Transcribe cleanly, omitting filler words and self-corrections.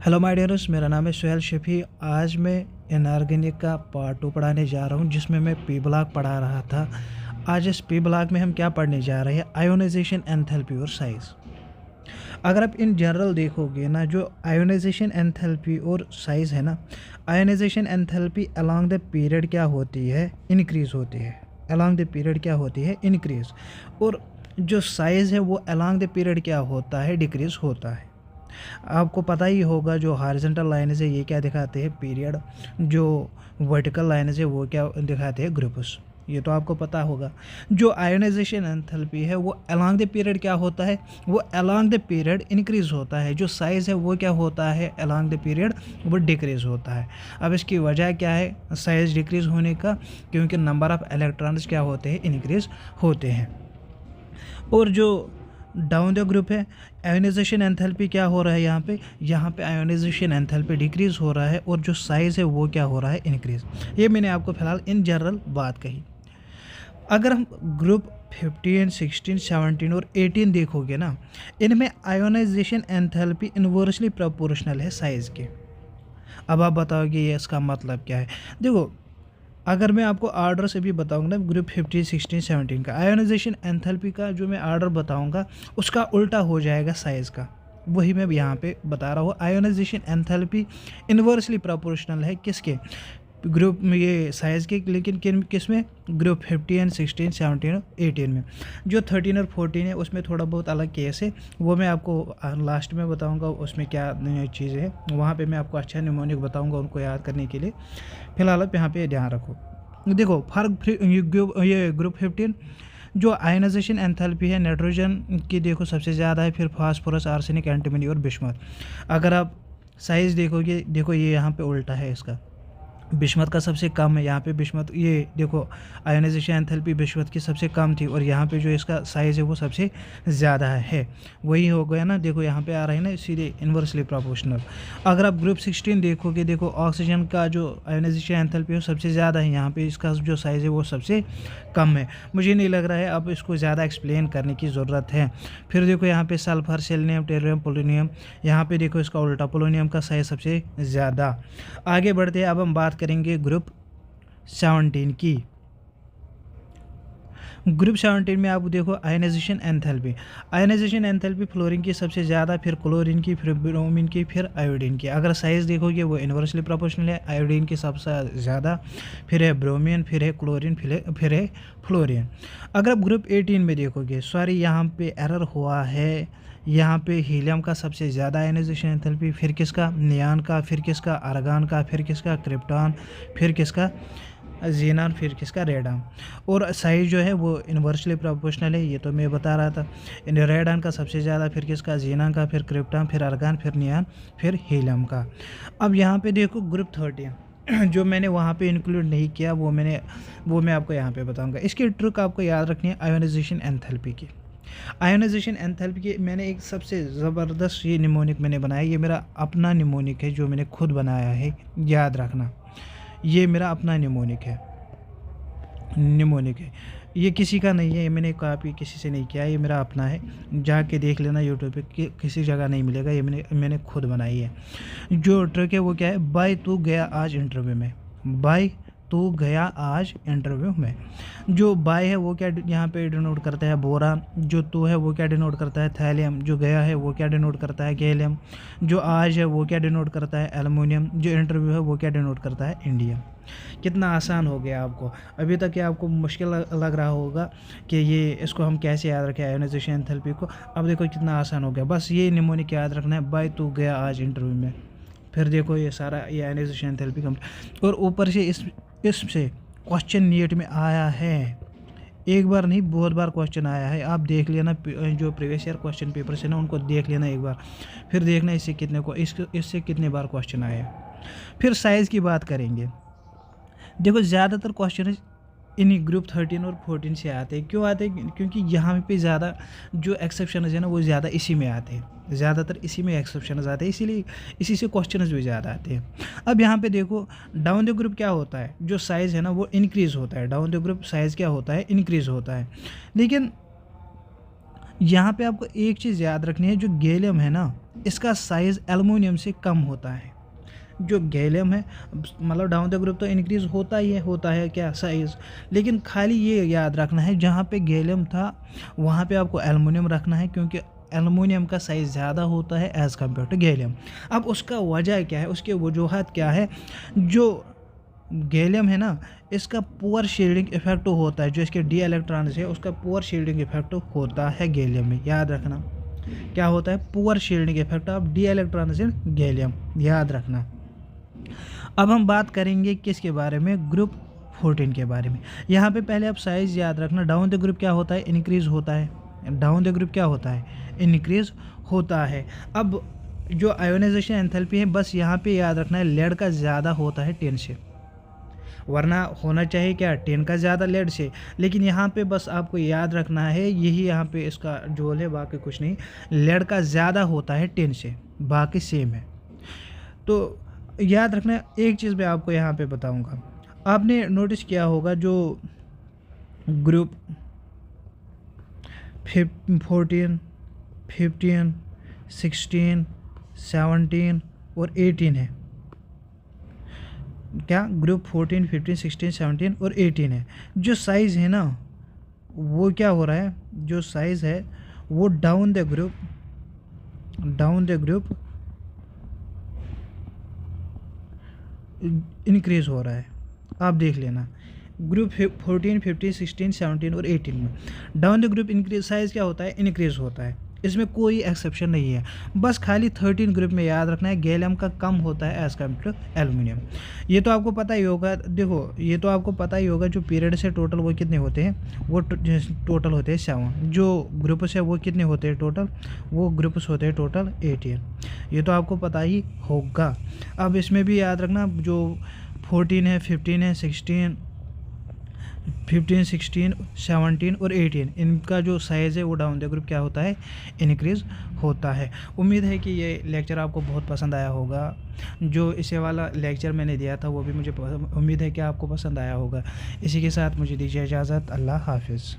Hello my dears, मेरा नाम है सुहेल शफी। आज मैं इनऑर्गेनिक का पार्ट 2 पढ़ाने जा रहा हूं, जिसमें मैं पी ब्लॉक पढ़ा रहा था। आज इस पी ब्लॉक में हम क्या पढ़ने जा रहे हैं? आयोनाइजेशन, एंथैल्पी और साइज़। अगर आप इन जनरल देखोगे ना, जो आयोनाइजेशन एंथैल्पी और साइज़ है ना, ionisation enthalpy along the period क्या होती है? इंक्रीज़ होती है। अलोंग द पीरियड क्या होती है? इंक्रीज़। और जो साइज़ है वो अलोंग द पीरियड क्या होता है? डिक्रीज़ होता है। आपको पता ही होगा, जो हॉरिजॉन्टल लाइन्स है ये क्या दिखाते हैं? पीरियड। जो वर्टिकल लाइन्स है वो क्या दिखाते हैं? ग्रुप्स। ये तो आपको पता होगा। जो आयोनाइजेशन एंथैल्पी है वो अलोंग द पीरियड क्या होता है? वो अलोंग द पीरियड इंक्रीज़ होता है। जो साइज़ है वो क्या होता है? अलोंग द पीरियड वो डिक्रीज़ होता है। अब इसकी वजह क्या है साइज़ डिक्रीज़ होने का? क्योंकि नंबर ऑफ़ इलेक्ट्रॉन्स क्या होते हैं? इंक्रीज़ होते हैं। और जो डाउन द ग्रुप है, आयोनाइजेशन एंथैल्पी क्या हो रहा है यहाँ पे आयोनाइजेशन एंथैल्पी डिक्रीज़ हो रहा है, और जो साइज़ है वो क्या हो रहा है? इंक्रीज़। ये मैंने आपको फ़िलहाल इन जनरल बात कही। अगर हम ग्रुप 15, 16, 17 और 18 देखोगे ना, इनमें आयोनाइजेशन एंथैल्पी इन्वर्सली प्रोपोर्शनल है साइज़ के। अब आप बताओगे ये इसका मतलब क्या है? देखो, अगर मैं आपको आर्डर से भी बताऊंगा ना, ग्रुप 15, 16, 17 का आयोनाइजेशन एंथैल्पी का जो मैं आर्डर बताऊंगा उसका उल्टा हो जाएगा साइज़ का। वही मैं यहाँ पे बता रहा हूँ। आयोनाइजेशन एंथैल्पी इन्वर्सली प्रोपोर्शनल है किसके? ग्रुप में, ये साइज़ के। लेकिन किस में? ग्रुप 15, 16, 17 और 18 में। जो 13 और 14 है उसमें थोड़ा बहुत अलग केस है, वो मैं आपको लास्ट में बताऊंगा उसमें क्या चीज़ें है। वहाँ पे मैं आपको अच्छा निमोनिक बताऊंगा उनको याद करने के लिए। फिलहाल आप यहाँ पे ध्यान रखो। देखो फर्क, ये ग्रुप 15 जो आयोनाइजेशन एंथैल्पी है नाइट्रोजन की देखो सबसे ज़्यादा है, फिर फास्फोरस, आर्सेनिक, एंटीमनी और बिस्मथ। अगर आप साइज़ देखोगे, देखो ये यहाँ पे उल्टा है इसका। बिस्मथ का सबसे कम है यहाँ पे। बिस्मथ, ये देखो आयोनाइजेशन एंथैल्पी बिस्मथ की सबसे कम थी, और यहाँ पे जो इसका साइज़ है वो सबसे ज़्यादा है। वही हो गया ना, देखो यहाँ पे आ रहा है ना सीधे इन्वर्सली प्रोपोर्शनल। अगर आप ग्रुप 16 देखोगे, देखो ऑक्सीजन का जो आयोनाइजेशन एंथैल्पी है वो सबसे ज़्यादा है, यहाँ पे इसका जो साइज़ है वो सबसे कम है। मुझे नहीं लग रहा है अब इसको ज़्यादा एक्सप्लेन करने की ज़रूरत है। फिर देखो यहाँ पे सल्फर, सेलेनियम, टेरियम, पोलोनियम, यहाँ पे देखो इसका उल्टा, पोलोनियम का साइज़ सबसे ज़्यादा। आगे बढ़ते हैं, अब हम बात करेंगे ग्रुप 17 की। ग्रुप 17 में आप देखो ionisation enthalpy. Ionisation enthalpy fluorine की सबसे ज़्यादा, फिर क्लोरीन की, फिर ब्रोमीन की, फिर आयोडीन की। अगर साइज़ देखोगे वो इन्वर्सली प्रोपोर्शनल है। आयोडीन की सबसे ज़्यादा, फिर है ब्रोमीन, फिर है क्लोरीन, फिर है फ्लोरीन। अगर आप ग्रुप 18 में देखोगे, सॉरी यहाँ पे एरर हुआ है, यहाँ पे हीलियम का सबसे ज़्यादा आयोनाइजेशन एंथैल्पी, फिर किसका? नियान का, फिर किसका? आर्गन का, फिर किसका? क्रिप्टॉन, फिर किसका? जीनान, फिर किसका? रेडान। और साइज़ जो है वो इन्वर्सली प्रोपोर्शनल है, ये तो मैं बता रहा था। इन रेडान का सबसे ज़्यादा, फिर किसका? जीनान का, फिर क्रिप्टॉन, फिर आर्गन, फिर नियान, फिर हीलियम का। अब यहाँ पे देखो ग्रुप 13 जो मैंने वहाँ पे इंक्लूड नहीं किया, वो मैं आपको यहाँ पे बताऊँगा। इसकी ट्रिक आपको याद रखनी है आयोनाइजेशन एंथैल्पी की। आयोनाइजेशन एंथैल्पी की मैंने एक सबसे ज़बरदस्त ये निमोनिक मैंने बनाया। ये मेरा अपना निमोनिक है जो मैंने खुद बनाया है, याद रखना। ये मेरा अपना निमोनिक है। ये किसी का नहीं है, ये मैंने कॉपी किसी से नहीं किया, ये मेरा अपना है। जाके देख लेना यूट्यूब पे, किसी जगह नहीं मिलेगा। ये मैंने खुद बनाई है। जो ट्रिक है वो क्या है? बाय तू गया आज इंटरव्यू में। बाय तू गया आज इंटरव्यू में। जो बाय है वो क्या यहाँ पे डिनोट करता है? बोरान। जो तू है वो क्या डिनोट करता है? थैलियम। जो गया है वो क्या डिनोट करता है? गैलियम। जो आज है वो क्या डिनोट करता है? एल्युमिनियम। जो इंटरव्यू है वो क्या डिनोट करता है? इंडियम। कितना आसान हो गया आपको। अभी तक ये आपको मुश्किल लग रहा होगा कि ये इसको हम कैसे याद रखें आयोनाइजेशन एंथैल्पी को। अब देखो कितना आसान हो गया। बस ये निमोनिक याद रखना है, बाय तू गया आज इंटरव्यू में। फिर देखो ये सारा ये आयोनाइजेशन एंथैल्पी कंप्लीट। और ऊपर से इससे क्वेश्चन नीट में आया है, एक बार नहीं बहुत बार क्वेश्चन आया है। आप देख लेना, जो प्रीवियस ईयर क्वेश्चन पेपर से ना उनको देख लेना एक बार, फिर देखना इससे कितने बार क्वेश्चन आए हैं। फिर साइज़ की बात करेंगे। देखो ज़्यादातर क्वेश्चन इन ग्रुप 13 और 14 से आते हैं। क्यों आते हैं? क्योंकि यहाँ पे ज़्यादा जो एक्सेप्शन है ना वो ज़्यादा इसी में आते हैं। ज़्यादातर इसी में एक्सेप्शन आते हैं, इसीलिए इसी से क्वेश्चन भी ज़्यादा आते हैं। अब यहाँ पे देखो डाउन द ग्रुप क्या होता है? जो साइज़ है ना वो इंक्रीज़ होता है। डाउन द ग्रुप साइज़ क्या होता है? इंक्रीज़ होता है। लेकिन यहाँ पे आपको एक चीज़ याद रखनी है, जो गैलियम है ना, इसका साइज़ एल्युमिनियम से कम होता है। जो गैलियम है मतलब डाउन द ग्रुप तो इंक्रीज़ होता है क्या साइज़, लेकिन खाली ये याद रखना है जहाँ पे गैलियम था वहाँ पे आपको एल्युमिनियम रखना है, क्योंकि एल्युमिनियम का साइज़ ज़्यादा होता है एज़ कम्पेयर टू गैलियम। अब उसका वजह क्या है, उसकी वजूहत क्या है? जो गैलियम है ना, इसका पुअर शील्डिंग इफेक्ट होता है, जो इसके डी इलेक्ट्रॉन्स है उसका पुअर शील्डिंग इफेक्ट होता है गैलियम में, याद रखना। क्या होता है? Poor shielding effect of D electrons in gallium, याद रखना। अब हम बात करेंगे किसके बारे में? ग्रुप 14 के बारे में। यहाँ पे पहले आप साइज़ याद रखना। डाउन द ग्रुप क्या होता है? इंक्रीज़ होता है। डाउन द ग्रुप क्या होता है? इंक्रीज़ होता है। अब जो आयोनाइजेशन एंथैल्पी है, बस यहाँ पे याद रखना है, लेड का ज़्यादा होता है 10 से, वरना होना चाहिए क्या? 10 का ज़्यादा लेड से। लेकिन यहाँ पे बस आपको याद रखना है, यही यहाँ पे इसका जोल है, बाकी कुछ नहीं। लेड का ज़्यादा होता है 10 से, बाकी सेम है। तो याद रखना। एक चीज़ मैं आपको यहाँ पे बताऊँगा, आपने नोटिस किया होगा जो ग्रुप 14, 15, 16, 17 और 18 है। क्या? ग्रुप 14, 15, 16, 17 और 18 है। जो साइज़ है ना, वो क्या हो रहा है? जो साइज़ है वो डाउन द ग्रुप इंक्रीज़ हो रहा है। आप देख लेना, ग्रुप 14, 15, 16, 17 और 18 में down the group increase size क्या होता है? इंक्रीज़ होता है। इसमें कोई एक्सेप्शन नहीं है। बस खाली 13 ग्रुप में याद रखना है, गैलियम का कम होता है एज कम्पेयर टू एल्युमिनियम। ये तो आपको पता ही होगा। देखो, ये तो आपको पता ही होगा, जो पीरियड से टोटल वो कितने होते हैं? वो टोटल होते हैं 7। जो ग्रुप्स है वो कितने होते हैं टोटल? वो ग्रुप्स होते हैं टोटल 18। ये तो आपको पता ही होगा। अब इसमें भी याद रखना, जो 14 है, 15 है, 15, 16, 17 और 18, इनका जो साइज़ है वो डाउन द ग्रुप क्या होता है? इंक्रीज़ होता है। उम्मीद है कि ये लेक्चर आपको बहुत पसंद आया होगा। जो इसे वाला लेक्चर मैंने दिया था वो भी मुझे उम्मीद है कि आपको पसंद आया होगा। इसी के साथ मुझे दीजिए इजाज़त। अल्लाह हाफ़िज़।